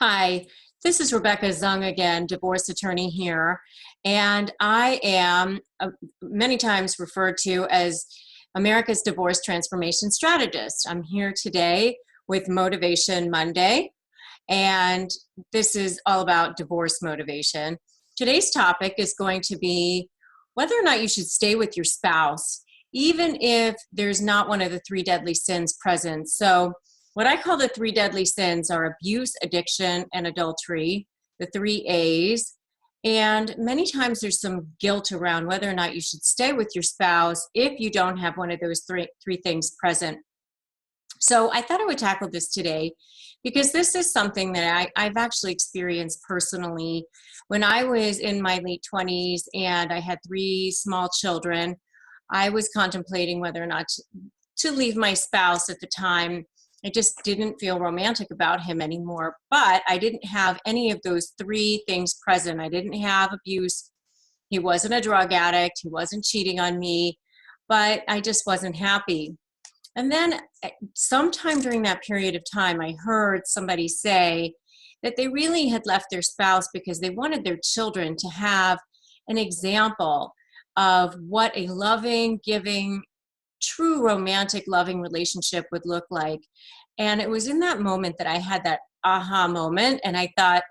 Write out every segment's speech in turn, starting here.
Hi, this is Rebecca Zung again, divorce attorney here, and I am many times referred to as America's divorce transformation strategist. I'm here today with Motivation Monday, and this is all about divorce motivation. Today's topic is going to be whether or not you should stay with your spouse, even if there's not one of the three deadly sins present. So what I call the three deadly sins are abuse, addiction, and adultery, the three A's. And many times there's some guilt around whether or not you should stay with your spouse if you don't have one of those three things present. So I thought I would tackle this today because this is something that I've actually experienced personally. When I was in my late 20s and I had three small children, I was contemplating whether or not to leave my spouse at the time. I just didn't feel romantic about him anymore, but I didn't have any of those three things present. I didn't have abuse. He wasn't a drug addict. He wasn't cheating on me, but I just wasn't happy. And then sometime during that period of time, I heard somebody say that they really had left their spouse because they wanted their children to have an example of what a loving, giving, true romantic loving relationship would look like. And it was in that moment that I had that aha moment, and I thought,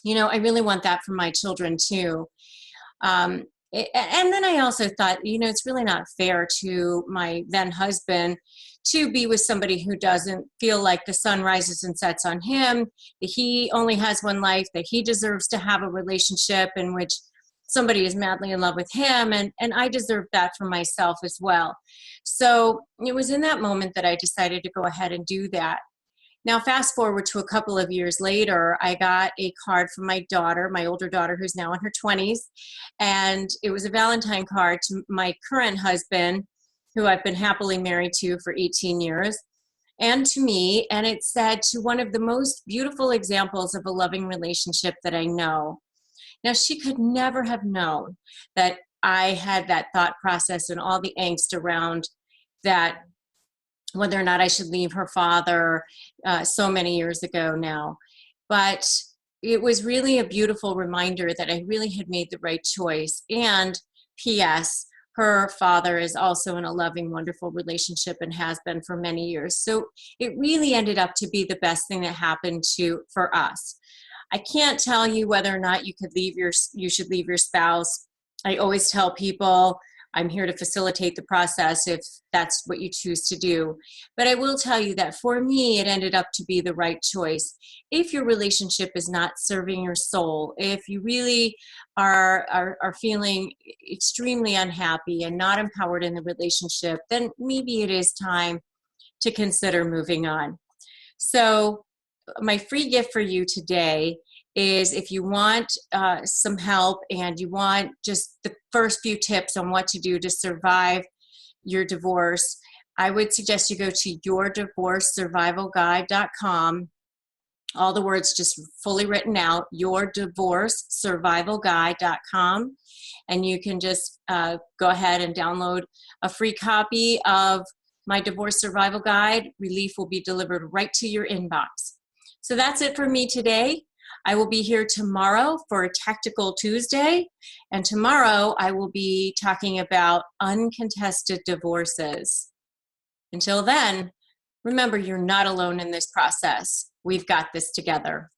I really want that for my children too. And then I also thought, it's really not fair to my then husband to be with somebody who doesn't feel like the sun rises and sets on him, that he only has one life, that he deserves to have a relationship in which somebody is madly in love with him, and I deserve that for myself as well. So it was in that moment that I decided to go ahead and do that. Now, fast forward to a couple of years later, I got a card from my daughter, my older daughter, who's now in her 20s, and it was a Valentine card to my current husband, who I've been happily married to for 18 years, and to me, and it said, "To one of the most beautiful examples of a loving relationship that I know." Now, she could never have known that I had that thought process and all the angst around that, whether or not I should leave her father so many years ago now. But it was really a beautiful reminder that I really had made the right choice. And P.S., her father is also in a loving, wonderful relationship and has been for many years. So it really ended up to be the best thing that happened for us. I can't tell you whether or not you should leave your spouse. I always tell people I'm here to facilitate the process if that's what you choose to do. But I will tell you that for me, it ended up to be the right choice. If your relationship is not serving your soul, if you really are feeling extremely unhappy and not empowered in the relationship, then maybe it is time to consider moving on. So my free gift for you today is, if you want some help and you want just the first few tips on what to do to survive your divorce, I would suggest you go to yourdivorcesurvivalguide.com. All the words just fully written out, yourdivorcesurvivalguide.com. And you can just go ahead and download a free copy of my Divorce Survival Guide. Relief will be delivered right to your inbox. So that's it for me today. I will be here tomorrow for a Tactical Tuesday, and tomorrow I will be talking about uncontested divorces. Until then, remember, you're not alone in this process. We've got this together.